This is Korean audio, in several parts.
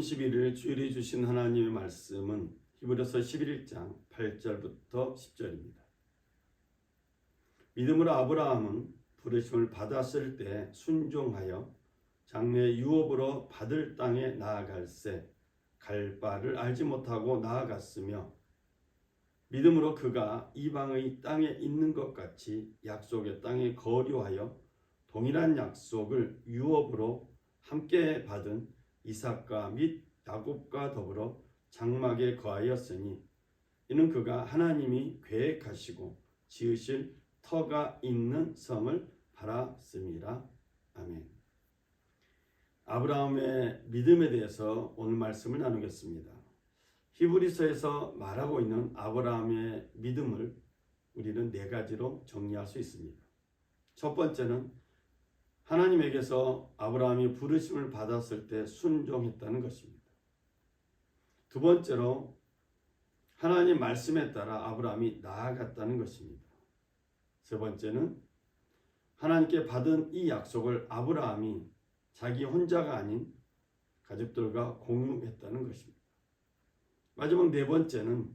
31일 주일에 주신 하나님의 말씀은 히브리서 11장 8절부터 10절입니다. 믿음으로 아브라함은 부르심을 받았을 때 순종하여 장래 유업으로 받을 땅에 나아갈새 갈 바를 알지 못하고 나아갔으며 믿음으로 그가 이방의 땅에 있는 것 같이 약속의 땅에 거류하여 동일한 약속을 유업으로 함께 받은 이삭과 및 야곱과 더불어 장막에 거하였으니 이는 그가 하나님이 계획하시고 지으실 터가 있는 성을 바랐음이라. 아멘. 아브라함의 믿음에 대해서 오늘 말씀을 나누겠습니다. 히브리서에서 말하고 있는 아브라함의 믿음을 우리는 네 가지로 정리할 수 있습니다. 첫 번째는 하나님에게서 아브라함이 부르심을 받았을 때 순종했다는 것입니다. 두 번째로 하나님 말씀에 따라 아브라함이 나아갔다는 것입니다. 세 번째는 하나님께 받은 이 약속을 아브라함이 자기 혼자가 아닌 가족들과 공유했다는 것입니다. 마지막 네 번째는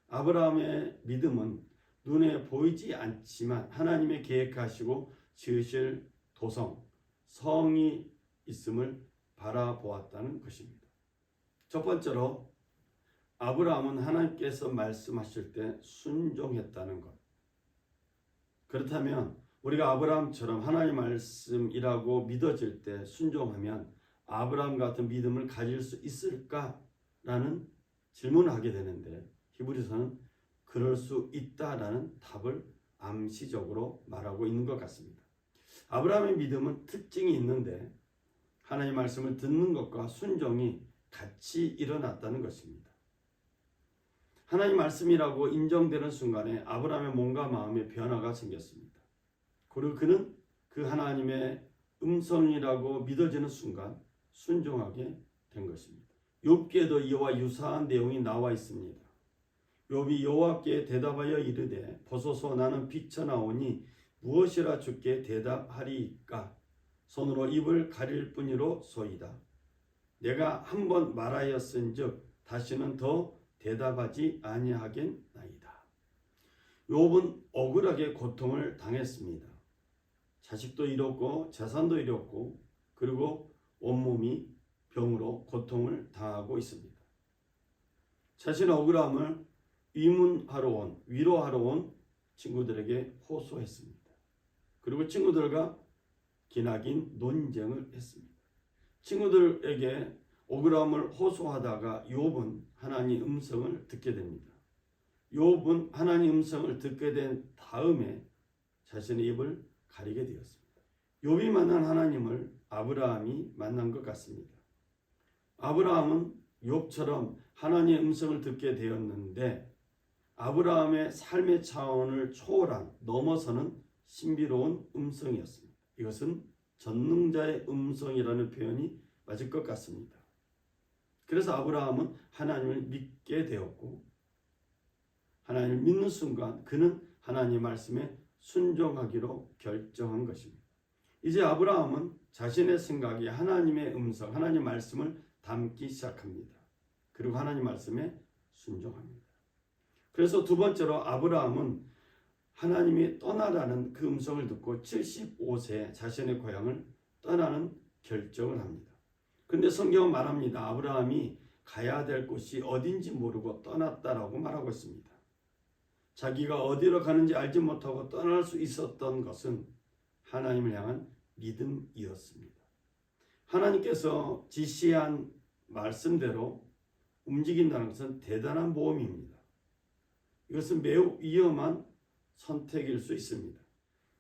아브라함의 믿음은 눈에 보이지 않지만 하나님의 계획하시고 지으실 도성, 성이 있음을 바라보았다는 것입니다. 첫 번째로 아브라함은 하나님께서 말씀하실 때 순종했다는 것. 그렇다면 우리가 아브라함처럼 하나님의 말씀이라고 믿어질 때 순종하면 아브라함 같은 믿음을 가질 수 있을까라는 질문을 하게 되는데 히브리서는 그럴 수 있다라는 답을 암시적으로 말하고 있는 것 같습니다. 아브라함의 믿음은 특징이 있는데 하나님의 말씀을 듣는 것과 순종이 같이 일어났다는 것입니다. 하나님 말씀이라고 인정되는 순간에 아브라함의 몸과 마음의 변화가 생겼습니다. 그리고 그는 그 하나님의 음성이라고 믿어지는 순간 순종하게 된 것입니다. 욥기에도 이와 유사한 내용이 나와 있습니다. 욥이 여호와께 대답하여 이르되 보소서 나는 비쳐나오니 무엇이라 주께 대답하리이까 손으로 입을 가릴 뿐이로소이다. 내가 한번 말하였은즉 다시는 더 대답하지 아니하겠나이다. 욥은 억울하게 고통을 당했습니다. 자식도 잃었고 재산도 잃었고 그리고 온몸이 병으로 고통을 당하고 있습니다. 자신의 억울함을 위로하러 온 친구들에게 호소했습니다. 그리고 친구들과 기나긴 논쟁을 했습니다. 친구들에게 억울함을 호소하다가 욥은 하나님의 음성을 듣게 됩니다. 욥은 하나님의 음성을 듣게 된 다음에 자신의 입을 가리게 되었습니다. 욥이 만난 하나님을 아브라함이 만난 것 같습니다. 아브라함은 욥처럼 하나님의 음성을 듣게 되었는데 아브라함의 삶의 차원을 초월한 넘어서는 신비로운 음성이었습니다. 이것은 전능자의 음성이라는 표현이 맞을 것 같습니다. 그래서 아브라함은 하나님을 믿게 되었고 하나님을 믿는 순간 그는 하나님의 말씀에 순종하기로 결정한 것입니다. 이제 아브라함은 자신의 생각에 하나님의 음성, 하나님의 말씀을 담기 시작합니다. 그리고 하나님 말씀에 순종합니다. 그래서 두 번째로 아브라함은 하나님이 떠나라는 그 음성을 듣고 75세 자신의 고향을 떠나는 결정을 합니다. 그런데 성경은 말합니다. 아브라함이 가야 될 곳이 어딘지 모르고 떠났다라고 말하고 있습니다. 자기가 어디로 가는지 알지 못하고 떠날 수 있었던 것은 하나님을 향한 믿음이었습니다. 하나님께서 지시한 말씀대로 움직인다는 것은 대단한 모험입니다. 이것은 매우 위험한 선택일 수 있습니다.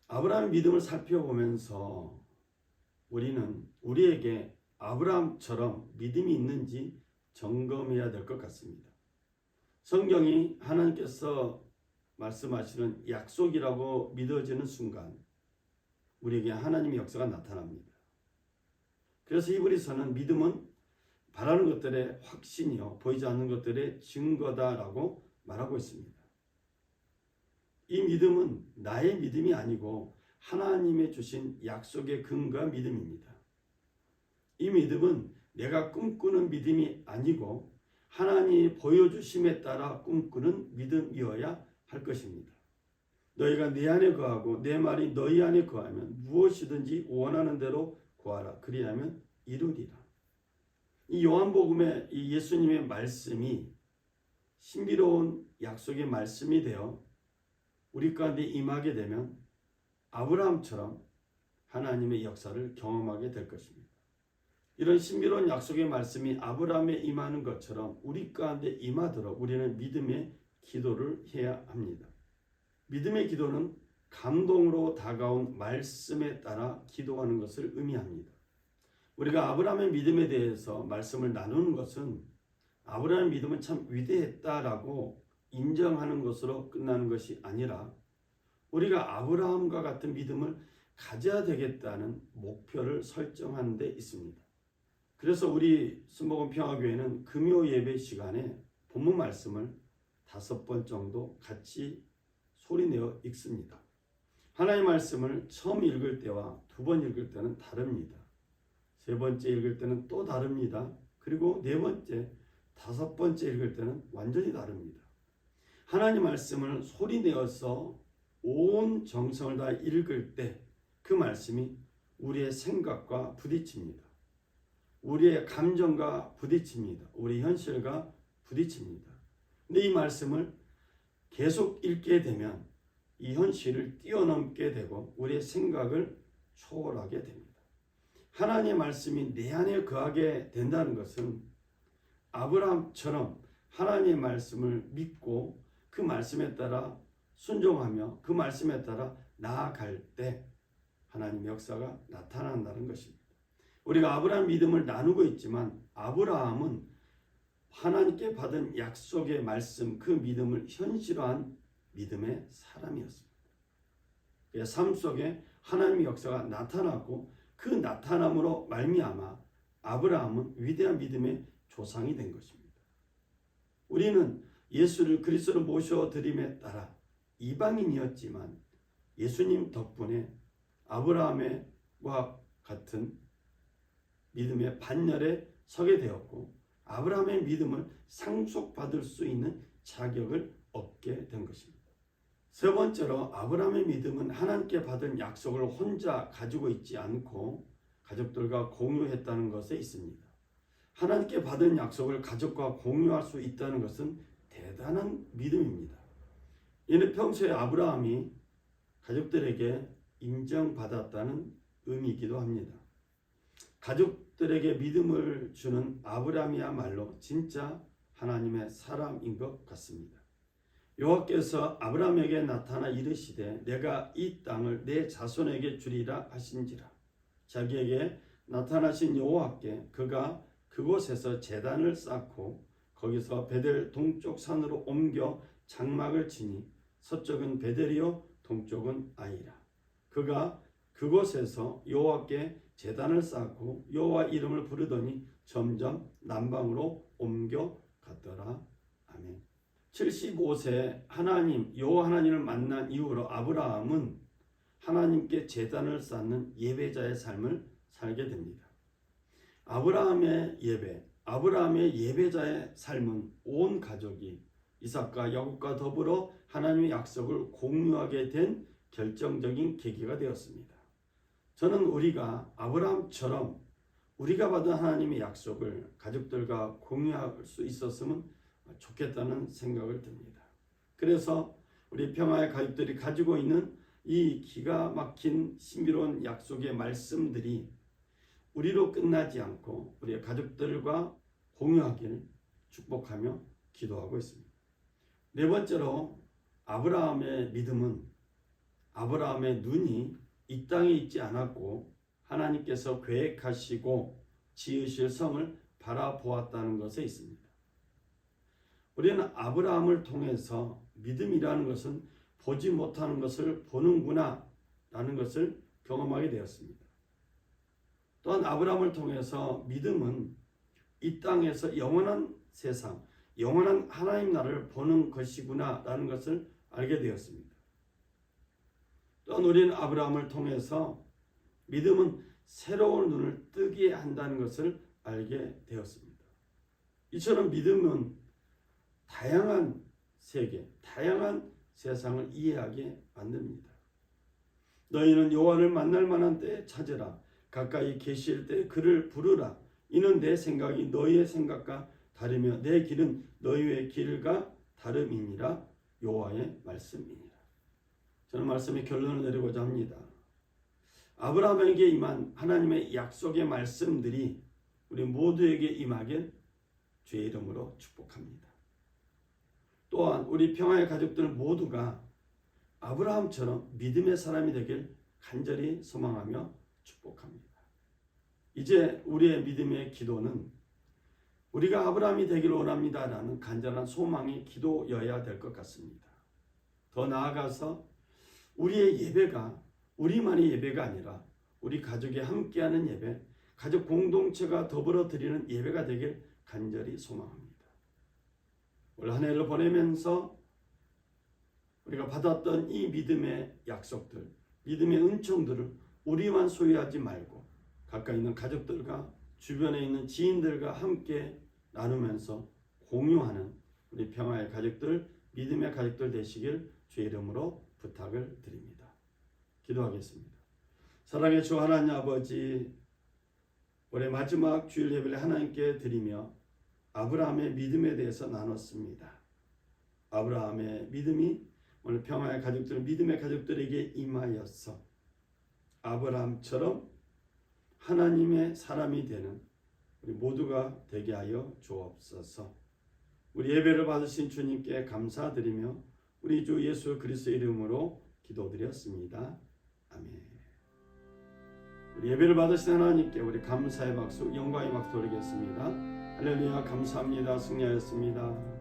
아브라함의 믿음을 살펴보면서 우리는 우리에게 아브라함처럼 믿음이 있는지 점검해야 될 것 같습니다. 성경이 하나님께서 말씀하시는 약속이라고 믿어지는 순간 우리에게 하나님의 역사가 나타납니다. 그래서 히브리서는 믿음은 바라는 것들의 확신이요 보이지 않는 것들의 증거다라고 말하고 있습니다. 이 믿음은 나의 믿음이 아니고 하나님의 주신 약속의 근거한 믿음입니다. 이 믿음은 내가 꿈꾸는 믿음이 아니고 하나님이 보여주심에 따라 꿈꾸는 믿음이어야 할 것입니다. 너희가 내 안에 거하고 내 말이 너희 안에 거하면 무엇이든지 원하는 대로 구하라. 그리하면 이루리라. 이 요한복음의 이 예수님의 말씀이 신비로운 약속의 말씀이 되어 우리 가운데 임하게 되면 아브라함처럼 하나님의 역사를 경험하게 될 것입니다. 이런 신비로운 약속의 말씀이 아브라함에 임하는 것처럼 우리 가운데 임하도록 우리는 믿음의 기도를 해야 합니다. 믿음의 기도는 감동으로 다가온 말씀에 따라 기도하는 것을 의미합니다. 우리가 아브라함의 믿음에 대해서 말씀을 나누는 것은 아브라함의 믿음은 참 위대했다라고 인정하는 것으로 끝나는 것이 아니라 우리가 아브라함과 같은 믿음을 가져야 되겠다는 목표를 설정하는 데 있습니다. 그래서 우리 순복음 평화교회는 금요 예배 시간에 본문 말씀을 5번 정도 같이 소리내어 읽습니다. 하나님의 말씀을 처음 읽을 때와 2번 읽을 때는 다릅니다. 3번째 읽을 때는 또 다릅니다. 그리고 4번째, 5번째 읽을 때는 완전히 다릅니다. 하나님 말씀을 소리내어서 온 정성을 다 읽을 때 그 말씀이 우리의 생각과 부딪힙니다. 우리의 감정과 부딪힙니다. 우리 현실과 부딪힙니다. 근데 이 말씀을 계속 읽게 되면 이 현실을 뛰어넘게 되고 우리의 생각을 초월하게 됩니다. 하나님의 말씀이 내 안에 거하게 된다는 것은 아브라함처럼 하나님의 말씀을 믿고 그 말씀에 따라 순종하며 그 말씀에 따라 나아갈 때 하나님의 역사가 나타난다는 것입니다. 우리가 아브라함 믿음을 나누고 있지만 아브라함은 하나님께 받은 약속의 말씀, 그 믿음을 현실화한 믿음의 사람이었습니다. 삶 속에 하나님의 역사가 나타났고 그 나타남으로 말미암아 아브라함은 위대한 믿음의 조상이 된 것입니다. 우리는 예수를 그리스도로 모셔드림에 따라 이방인이었지만 예수님 덕분에 아브라함과 같은 믿음의 반열에 서게 되었고 아브라함의 믿음을 상속받을 수 있는 자격을 얻게 된 것입니다. 3번째로 아브라함의 믿음은 하나님께 받은 약속을 혼자 가지고 있지 않고 가족들과 공유했다는 것에 있습니다. 하나님께 받은 약속을 가족과 공유할 수 있다는 것은 대단한 믿음입니다. 이는 평소에 아브라함이 가족들에게 인정받았다는 의미이기도 합니다. 가족들에게 믿음을 주는 아브라함이야말로 진짜 하나님의 사람인 것 같습니다. 여호와께서 아브라함에게 나타나 이르시되 내가 이 땅을 내 자손에게 주리라 하신지라. 자기에게 나타나신 여호와께 그가 그곳에서 제단을 쌓고 거기서 베델 동쪽 산으로 옮겨 장막을 치니 서쪽은 베델이요 동쪽은 아이라. 그가 그곳에서 여호와께 제단을 쌓고 여호와 이름을 부르더니 점점 남방으로 옮겨 갔더라. 아멘. 75세 하나님 여호와 하나님을 만난 이후로 아브라함은 하나님께 제단을 쌓는 예배자의 삶을 살게 됩니다. 아브라함의 예배자의 삶은 온 가족이 이삭과 야곱과 더불어 하나님의 약속을 공유하게 된 결정적인 계기가 되었습니다. 저는 우리가 아브라함처럼 우리가 받은 하나님의 약속을 가족들과 공유할 수 있었으면 좋겠다는 생각을 듭니다. 그래서 우리 평화의 가족들이 가지고 있는 이 기가 막힌 신비로운 약속의 말씀들이 우리로 끝나지 않고 우리의 가족들과 공유하기를 축복하며 기도하고 있습니다. 4번째로 아브라함의 믿음은 아브라함의 눈이 이 땅에 있지 않았고 하나님께서 계획하시고 지으실 성을 바라보았다는 것에 있습니다. 우리는 아브라함을 통해서 믿음이라는 것은 보지 못하는 것을 보는구나 라는 것을 경험하게 되었습니다. 또한 아브라함을 통해서 믿음은 이 땅에서 영원한 세상, 영원한 하나님 나라를 보는 것이구나 라는 것을 알게 되었습니다. 또한 우리는 아브라함을 통해서 믿음은 새로운 눈을 뜨게 한다는 것을 알게 되었습니다. 이처럼 믿음은 다양한 세계, 다양한 세상을 이해하게 만듭니다. 너희는 여호와를 만날 만한 때에 찾으라. 가까이 계실 때 그를 부르라. 이는 내 생각이 너희의 생각과 다르며 내 길은 너희의 길과 다름이니라. 여호와의 말씀이니라. 저는 말씀의 결론을 내리고자 합니다. 아브라함에게 임한 하나님의 약속의 말씀들이 우리 모두에게 임하길 주의 이름으로 축복합니다. 또한 우리 평화의 가족들 모두가 아브라함처럼 믿음의 사람이 되길 간절히 소망하며 축복합니다. 이제 우리의 믿음의 기도는 우리가 아브라함이 되기를 원합니다라는 간절한 소망의 기도여야 될 것 같습니다. 더 나아가서 우리의 예배가 우리만의 예배가 아니라 우리 가족이 함께하는 예배, 가족 공동체가 더불어 드리는 예배가 되길 간절히 소망합니다. 올 한 해를 보내면서 우리가 받았던 이 믿음의 약속들, 믿음의 은총들을 우리만 소유하지 말고 가까이 있는 가족들과 주변에 있는 지인들과 함께 나누면서 공유하는 우리 평화의 가족들, 믿음의 가족들 되시길 주의 이름으로 부탁을 드립니다. 기도하겠습니다. 사랑의 주 하나님 아버지, 올해 마지막 주일 예배를 하나님께 드리며 아브라함의 믿음에 대해서 나눴습니다. 아브라함의 믿음이 오늘 평화의 가족들, 믿음의 가족들에게 임하여서 아브라함처럼 하나님의 사람이 되는 우리 모두가 되게 하여 주옵소서. 우리 예배를 받으신 주님께 감사드리며 우리 주 예수 그리스도의 이름으로 기도드렸습니다. 아멘. 우리 예배를 받으신 하나님께 우리 감사의 박수, 영광의 박수 드리겠습니다. 할렐루야, 감사합니다. 승리하였습니다.